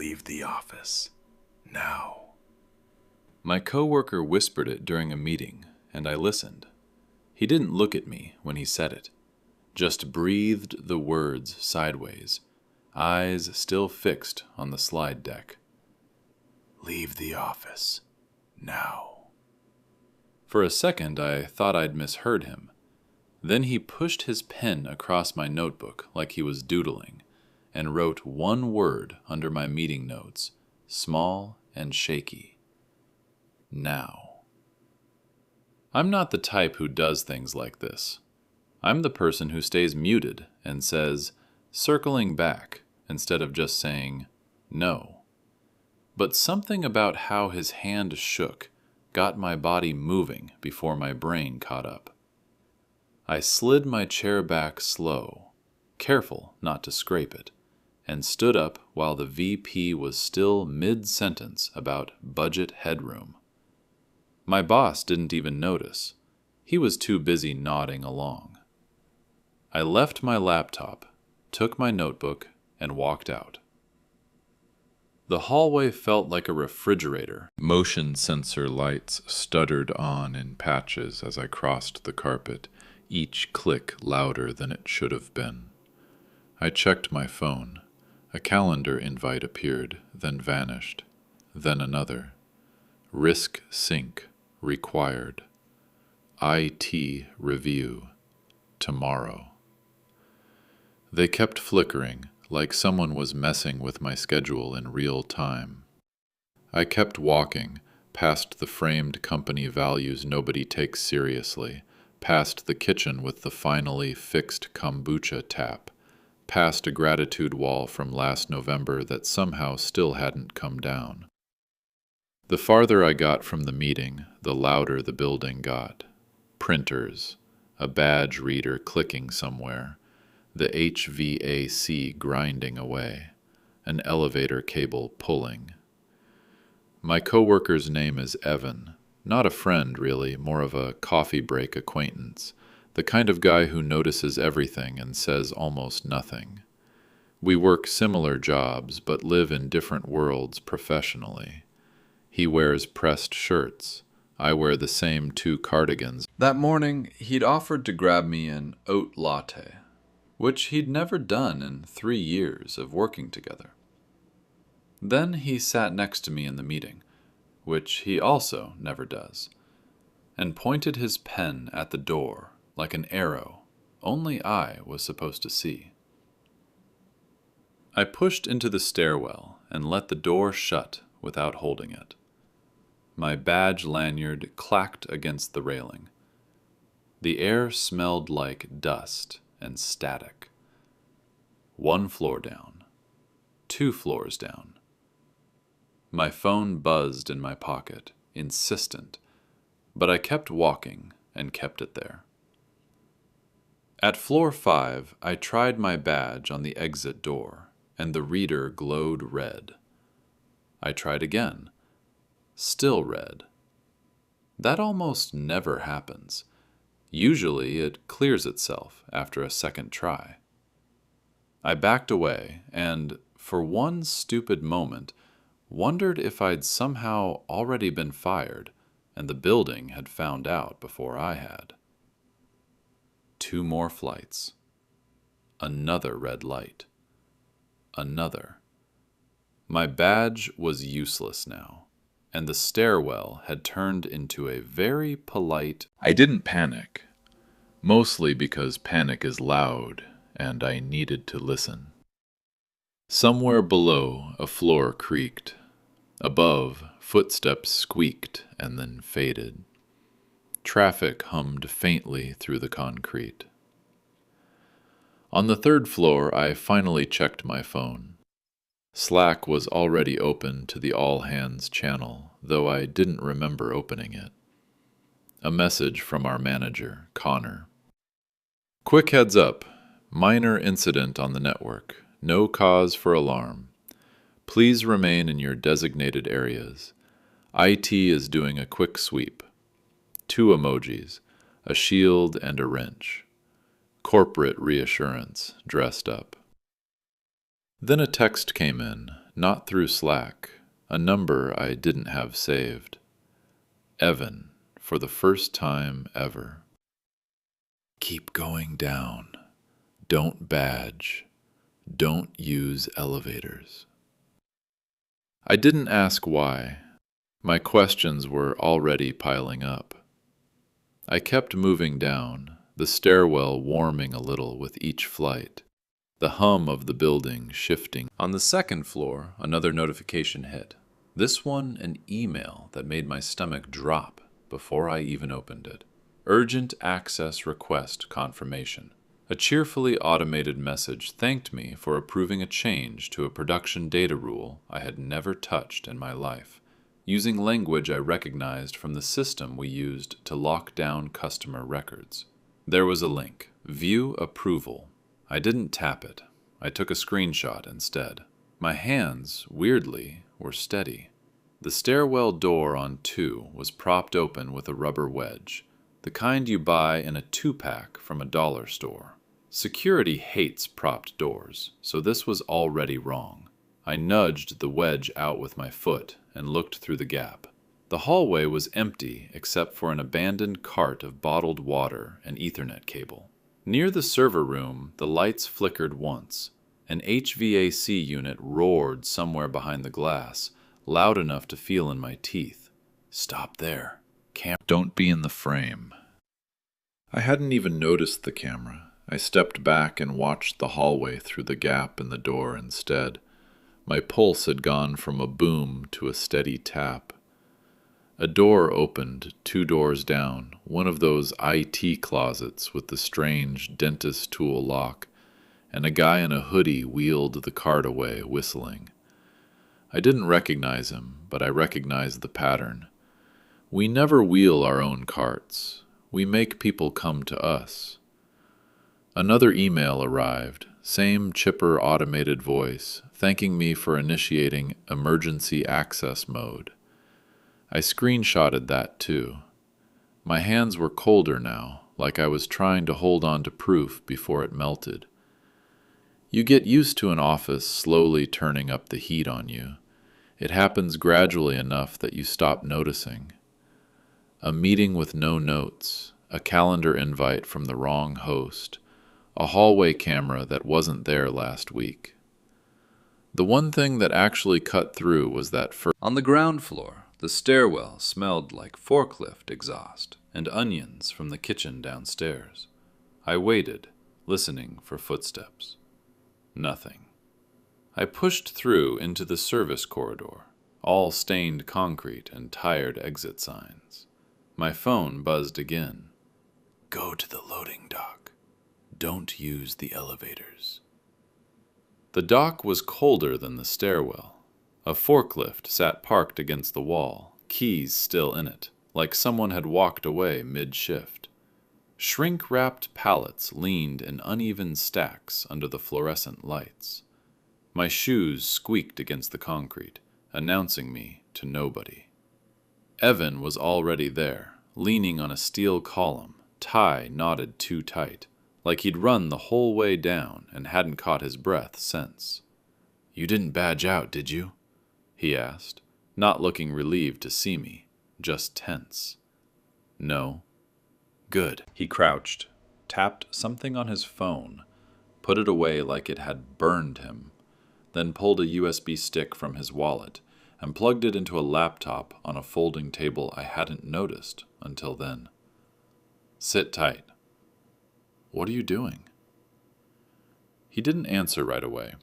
Leave the office. Now. My coworker whispered it during a meeting, and I listened. He didn't look at me when he said it, just breathed the words sideways, eyes still fixed on the slide deck. Leave the office. Now. For a second, I thought I'd misheard him. Then he pushed his pen across my notebook like he was doodling, and wrote one word under my meeting notes, small and shaky. Now. I'm not the type who does things like this. I'm the person who stays muted and says, circling back, instead of just saying, no. But something about how his hand shook got my body moving before my brain caught up. I slid my chair back slow, careful not to scrape it, and stood up while the VP was still mid-sentence about budget headroom. My boss didn't even notice. He was too busy nodding along. I left my laptop, took my notebook, and walked out. The hallway felt like a refrigerator. Motion sensor lights stuttered on in patches as I crossed the carpet, each click louder than it should have been. I checked my phone. A calendar invite appeared, then vanished. Then another. Risk sync required. IT review tomorrow. They kept flickering, like someone was messing with my schedule in real time. I kept walking, past the framed company values nobody takes seriously, past the kitchen with the finally fixed kombucha tap, past a gratitude wall from last November that somehow still hadn't come down. The farther I got from the meeting, the louder the building got. Printers, a badge reader clicking somewhere, the HVAC grinding away, an elevator cable pulling. My coworker's name is Evan, not a friend really, more of a coffee break acquaintance, the kind of guy who notices everything and says almost nothing. We work similar jobs but live in different worlds professionally. He wears pressed shirts. I wear the same 2 cardigans. That morning, he'd offered to grab me an oat latte, which he'd never done in 3 years of working together. Then he sat next to me in the meeting, which he also never does, and pointed his pen at the door like an arrow only I was supposed to see. I pushed into the stairwell and let the door shut without holding it. My badge lanyard clacked against the railing. The air smelled like dust and static. 1 floor down. 2 floors down. My phone buzzed in my pocket, insistent, but I kept walking and kept it there. At floor 5, I tried my badge on the exit door, and the reader glowed red. I tried again. Still red. That almost never happens. Usually it clears itself after a second try. I backed away and, for one stupid moment, wondered if I'd somehow already been fired and the building had found out before I had. 2 more flights. Another red light. Another. My badge was useless now, and the stairwell had turned into a very polite... I didn't panic, mostly because panic is loud, and I needed to listen. Somewhere below, a floor creaked. Above, footsteps squeaked and then faded. Traffic hummed faintly through the concrete. On the 3rd floor, I finally checked my phone. Slack was already open to the all-hands channel, though I didn't remember opening it. A message from our manager, Connor. Quick heads up. Minor incident on the network. No cause for alarm. Please remain in your designated areas. IT is doing a quick sweep. 2 emojis, a shield and a wrench. Corporate reassurance, dressed up. Then a text came in, Not through Slack, a number I didn't have saved. Evan, for the first time ever. Keep going down. Don't badge. Don't use elevators. I didn't ask why. My questions were already piling up. I kept moving down, the stairwell warming a little with each flight, the hum of the building shifting. On the second floor, another notification hit. This one an email that made my stomach drop before I even opened it. Urgent access request confirmation. A cheerfully automated message thanked me for approving a change to a production data rule I had never touched in my life, using language I recognized from the system we used to lock down customer records. There was a link, View Approval. I didn't tap it. I took a screenshot instead. My hands, weirdly, were steady. The stairwell door on 2 was propped open with a rubber wedge, the kind you buy in a 2-pack from a dollar store. Security hates propped doors, so this was already wrong. I nudged the wedge out with my foot and looked through the gap. The hallway was empty except for an abandoned cart of bottled water and Ethernet cable. Near the server room, the lights flickered once. An HVAC unit roared somewhere behind the glass, loud enough to feel in my teeth. Stop there. Don't be in the frame. I hadn't even noticed the camera. I stepped back and watched the hallway through the gap in the door instead. My pulse had gone from a boom to a steady tap. A door opened 2 doors down, one of those IT closets with the strange dentist tool lock, and a guy in a hoodie wheeled the cart away, whistling. I didn't recognize him, but I recognized the pattern. We never wheel our own carts. We make people come to us. Another email arrived, same chipper automated voice, thanking me for initiating emergency access mode. I screenshotted that too. My hands were colder now, like I was trying to hold on to proof before it melted. You get used to an office slowly turning up the heat on you. It happens gradually enough that you stop noticing. A meeting with no notes, a calendar invite from the wrong host, a hallway camera that wasn't there last week. The one thing that actually cut through was that first. On the ground floor, the stairwell smelled like forklift exhaust and onions from the kitchen downstairs. I waited, listening for footsteps. Nothing. I pushed through into the service corridor, all stained concrete and tired exit signs. My phone buzzed again. Go to the loading dock. Don't use the elevators. The dock was colder than the stairwell. A forklift sat parked against the wall, keys still in it, like someone had walked away mid-shift. Shrink-wrapped pallets leaned in uneven stacks under the fluorescent lights. My shoes squeaked against the concrete, announcing me to nobody. Evan was already there, leaning on a steel column, tie knotted too tight, like he'd run the whole way down and hadn't caught his breath since. You didn't badge out, did you? He asked, not looking relieved to see me, just tense. No. Good. He crouched, tapped something on his phone, put it away like it had burned him, then pulled a USB stick from his wallet and plugged it into a laptop on a folding table I hadn't noticed until then. Sit tight. What are you doing? He didn't answer right away.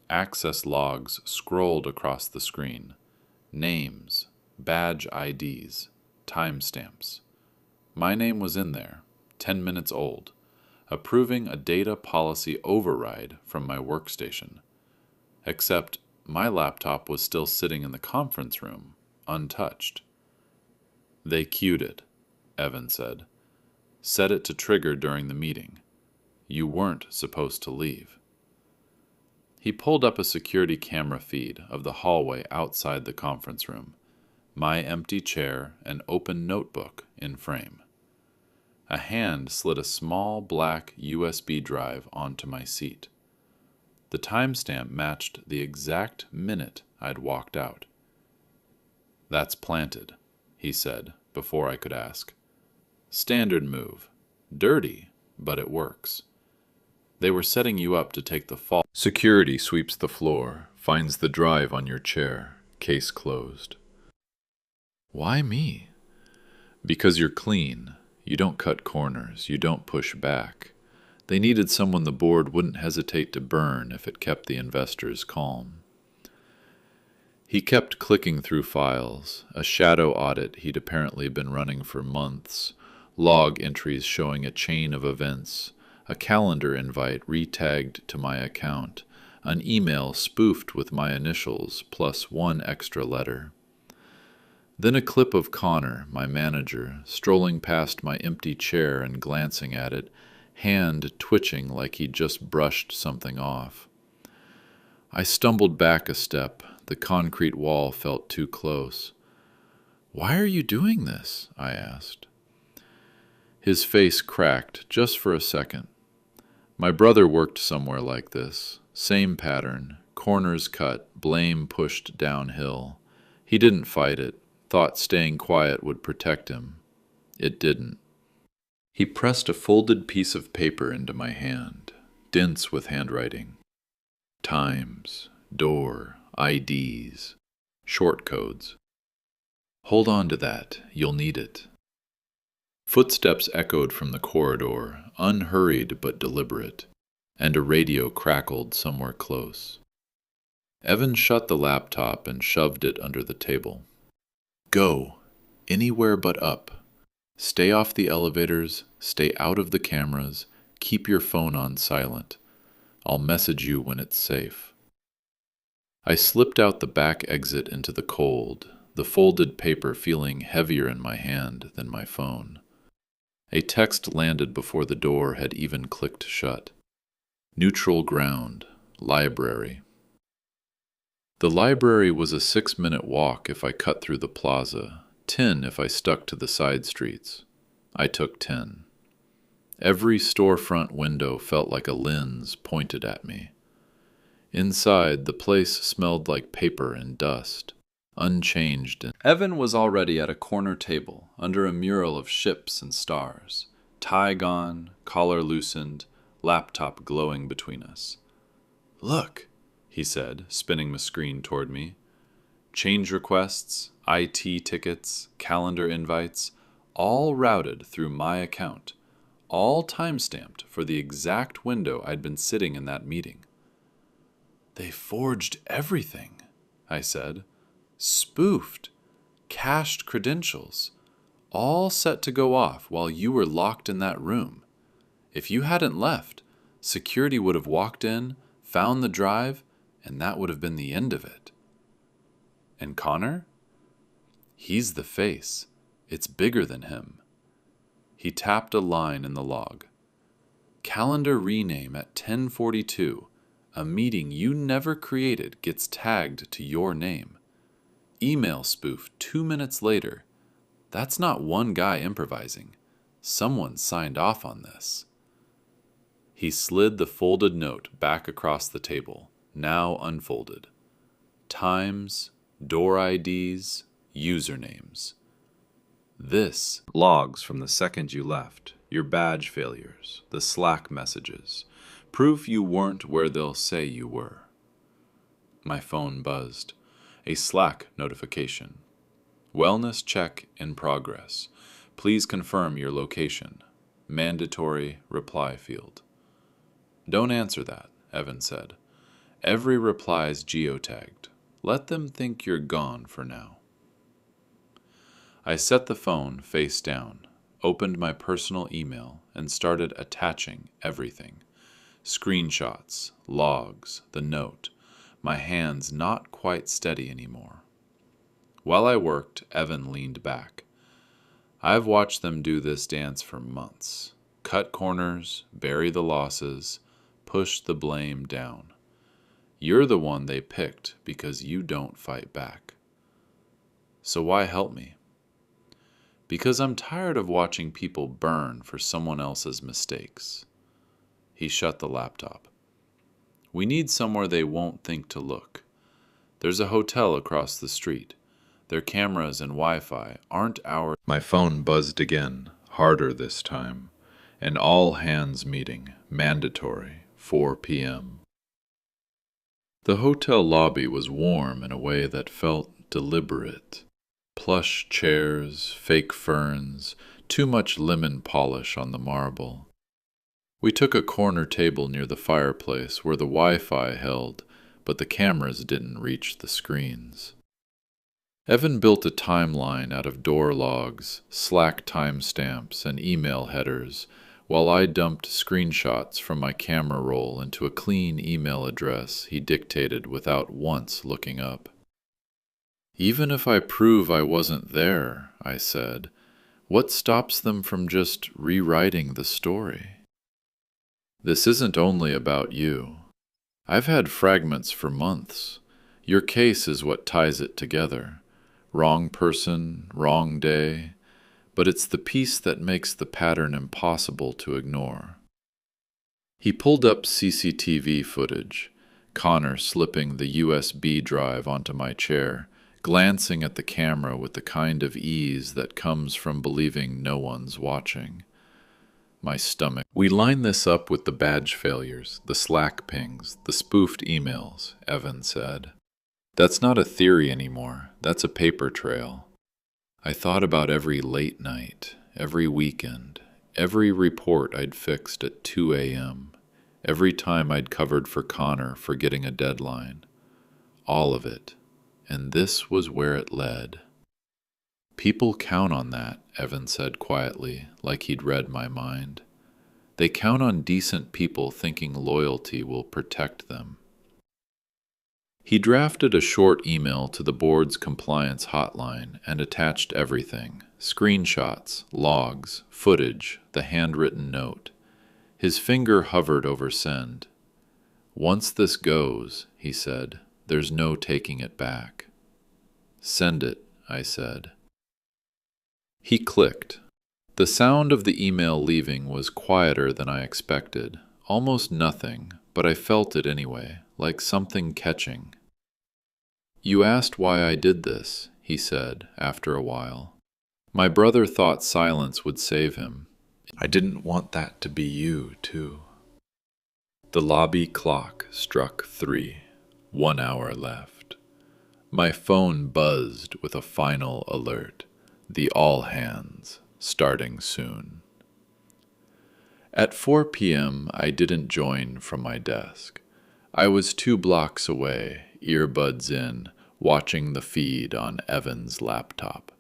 Access logs scrolled across the screen. Names, badge IDs, timestamps. My name was in there, 10 minutes old, approving a data policy override from my workstation. Except my laptop was still sitting in the conference room, untouched. They queued it, Evan said. Set it to trigger during the meeting. You weren't supposed to leave. He pulled up a security camera feed of the hallway outside the conference room, my empty chair and open notebook in frame. A hand slid a small black USB drive onto my seat. The timestamp matched the exact minute I'd walked out. "That's planted," he said, before I could ask. "Standard move. Dirty, but it works. They were setting you up to take the fall." Security sweeps the floor, finds the drive on your chair, case closed. Why me? Because you're clean. You don't cut corners. You don't push back. They needed someone the board wouldn't hesitate to burn if it kept the investors calm. He kept clicking through files, a shadow audit he'd apparently been running for months, log entries showing a chain of events, a calendar invite re-tagged to my account, an email spoofed with my initials plus one extra letter. Then a clip of Connor, my manager, strolling past my empty chair and glancing at it, hand twitching like he'd just brushed something off. I stumbled back a step. The concrete wall felt too close. "Why are you doing this?" I asked. His face cracked just for a second. My brother worked somewhere like this. Same pattern, corners cut, blame pushed downhill. He didn't fight it, thought staying quiet would protect him. It didn't. He pressed a folded piece of paper into my hand, dense with handwriting. Times, door, IDs, short codes. "Hold on to that, you'll need it." Footsteps echoed from the corridor, unhurried but deliberate, and a radio crackled somewhere close. Evan shut the laptop and shoved it under the table. "Go, anywhere but up. Stay off the elevators, stay out of the cameras, keep your phone on silent. I'll message you when it's safe." I slipped out the back exit into the cold, the folded paper feeling heavier in my hand than my phone. A text landed before the door had even clicked shut. Neutral ground, library. The library was a 6-minute walk if I cut through the plaza, 10 if I stuck to the side streets. I took 10. Every storefront window felt like a lens pointed at me. Inside, the place smelled like paper and dust, unchanged. Evan was already at a corner table, under a mural of ships and stars, tie gone, collar loosened, laptop glowing between us. "Look," he said, spinning the screen toward me. Change requests, IT tickets, calendar invites, all routed through my account, all time-stamped for the exact window I'd been sitting in that meeting. "They forged everything," I said. "Spoofed, cached credentials, all set to go off while you were locked in that room. If you hadn't left, security would have walked in, found the drive, and that would have been the end of it." "And Connor?" "He's the face. It's bigger than him." He tapped a line in the log. "Calendar rename at 10:42. A meeting you never created gets tagged to your name. Email spoof 2 minutes later. That's not one guy improvising. Someone signed off on this." He slid the folded note back across the table, now unfolded. Times, door IDs, usernames. "This logs from the second you left, your badge failures, the Slack messages. Proof you weren't where they'll say you were." My phone buzzed. A Slack notification. "Wellness check in progress. Please confirm your location." Mandatory reply field. "Don't answer that," Evan said. "Every reply's geotagged. Let them think you're gone for now." I set the phone face down, opened my personal email, and started attaching everything. Screenshots, logs, the note, my hands not quite steady anymore. While I worked, Evan leaned back. "I've watched them do this dance for months. Cut corners, bury the losses, push the blame down. You're the one they picked because you don't fight back. So why help me?" "Because I'm tired of watching people burn for someone else's mistakes." He shut the laptop. We need somewhere they won't think to look. There's a hotel across the street. Their cameras and Wi-Fi aren't ours. My phone buzzed again, harder this time. An all-hands meeting, mandatory, 4 p.m. The hotel lobby was warm in a way that felt deliberate. Plush chairs, fake ferns, too much lemon polish on the marble. We took a corner table near the fireplace where the Wi-Fi held, but the cameras didn't reach the screens. Evan built a timeline out of door logs, Slack timestamps, and email headers, while I dumped screenshots from my camera roll into a clean email address he dictated without once looking up. Even if I prove I wasn't there, I said, what stops them from just rewriting the story? This isn't only about you. I've had fragments for months. Your case is what ties it together. Wrong person, wrong day, but it's the piece that makes the pattern impossible to ignore. He pulled up CCTV footage, Connor slipping the USB drive onto my chair, glancing at the camera with the kind of ease that comes from believing no one's watching. My stomach. We line this up with the badge failures, the Slack pings, the spoofed emails, Evan said. That's not a theory anymore. That's a paper trail. I thought about every late night, every weekend, every report I'd fixed at 2 a.m., every time I'd covered for Connor forgetting a deadline. All of it. And this was where it led. People count on that, Evan said quietly, like he'd read my mind. They count on decent people thinking loyalty will protect them. He drafted a short email to the board's compliance hotline and attached everything, screenshots, logs, footage, the handwritten note. His finger hovered over send. Once this goes, he said, there's no taking it back. Send it, I said. He clicked. The sound of the email leaving was quieter than I expected, almost nothing, but I felt it anyway, like something catching. You asked why I did this, he said, after a while. My brother thought silence would save him. I didn't want that to be you, too. The lobby clock struck 3, 1 hour left. My phone buzzed with a final alert, the all hands, starting soon. At 4 p.m., I didn't join from my desk. I was 2 blocks away, earbuds in, watching the feed on Evan's laptop.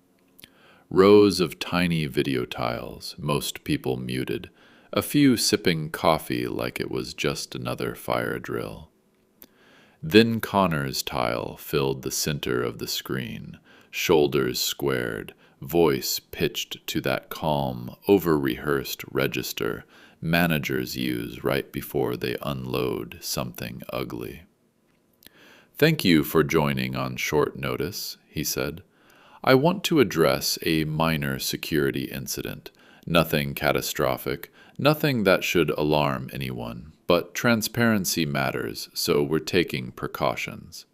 Rows of tiny video tiles, most people muted, a few sipping coffee like it was just another fire drill. Then Connor's tile filled the center of the screen, shoulders squared, voice pitched to that calm, over-rehearsed register managers use right before they unload something ugly. Thank you for joining on short notice, he said. I want to address a minor security incident. Nothing catastrophic, nothing that should alarm anyone, but transparency matters, so we're taking precautions.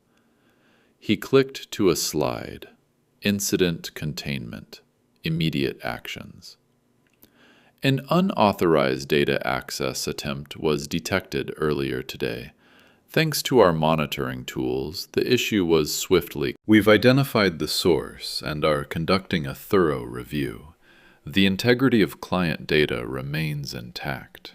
He clicked to a slide. Incident containment. Immediate actions. An unauthorized data access attempt was detected earlier today. Thanks to our monitoring tools, the issue was swiftly. We've identified the source and are conducting a thorough review. The integrity of client data remains intact.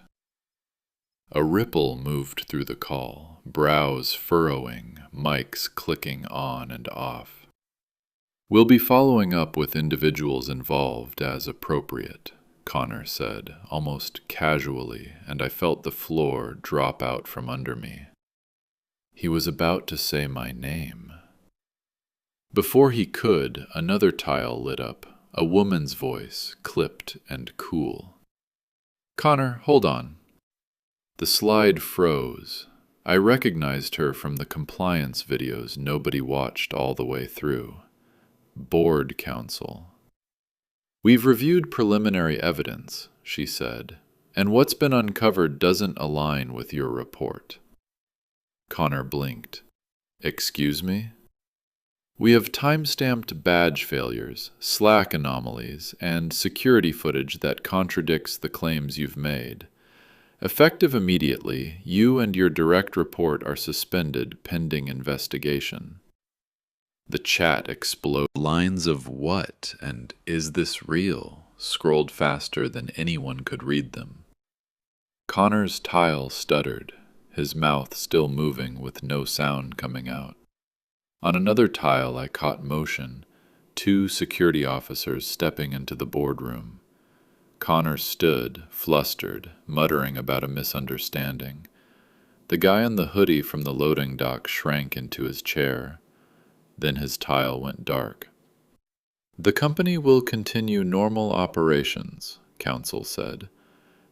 A ripple moved through the call, brows furrowing, mics clicking on and off. We'll be following up with individuals involved as appropriate, Connor said, almost casually, and I felt the floor drop out from under me. He was about to say my name. Before he could, another tile lit up, a woman's voice, clipped and cool. Connor, hold on. The slide froze. I recognized her from the compliance videos nobody watched all the way through. Board counsel. We've reviewed preliminary evidence, she said, and what's been uncovered doesn't align with your report. Connor blinked. Excuse me? We have time-stamped badge failures, Slack anomalies, and security footage that contradicts the claims you've made. Effective immediately, you and your direct report are suspended pending investigation. The chat exploded. Lines of what and is this real scrolled faster than anyone could read them. Connor's tile stuttered, his mouth still moving with no sound coming out. On another tile I caught motion, 2 security officers stepping into the boardroom. Connor stood, flustered, muttering about a misunderstanding. The guy in the hoodie from the loading dock shrank into his chair. Then his tile went dark. The company will continue normal operations, counsel said.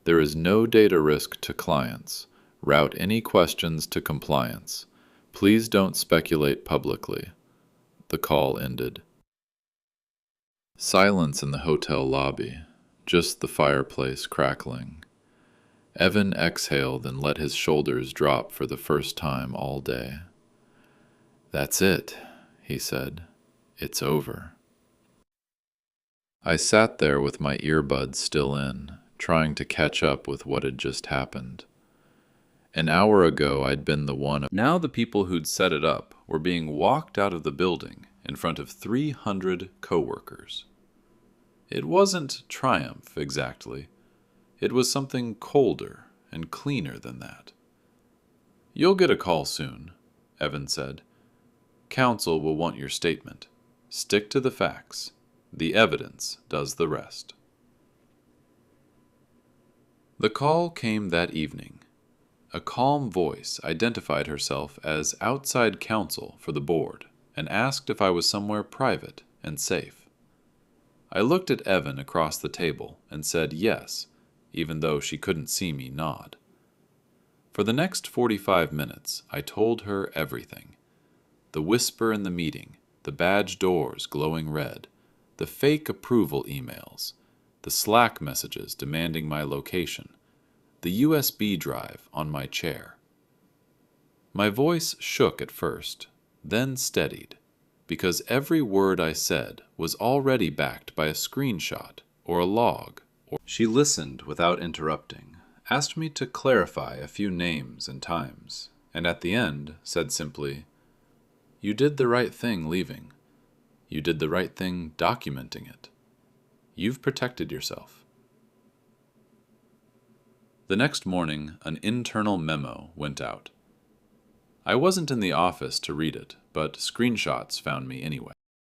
There is no data risk to clients. Route any questions to compliance. Please don't speculate publicly. The call ended. Silence in the hotel lobby, just the fireplace crackling. Evan exhaled and let his shoulders drop for the first time all day. That's it, he said. It's over. I sat there with my earbuds still in, trying to catch up with what had just happened. An hour ago, I'd been the one. Now the people who'd set it up were being walked out of the building in front of 300 coworkers. It wasn't triumph, exactly. It was something colder and cleaner than that. You'll get a call soon, Evan said. Counsel will want your statement. Stick to the facts. The evidence does the rest. The call came that evening. A calm voice identified herself as outside counsel for the board and asked if I was somewhere private and safe. I looked at Evan across the table and said yes, even though she couldn't see me nod. For the next 45 minutes, I told her everything. The whisper in the meeting, the badge doors glowing red, the fake approval emails, the Slack messages demanding my location, the USB drive on my chair. My voice shook at first, then steadied, because every word I said was already backed by a screenshot or a log. She listened without interrupting, asked me to clarify a few names and times, and at the end said simply, "You did the right thing leaving. You did the right thing documenting it. You've protected yourself." The next morning, an internal memo went out. I wasn't in the office to read it, but screenshots found me anyway.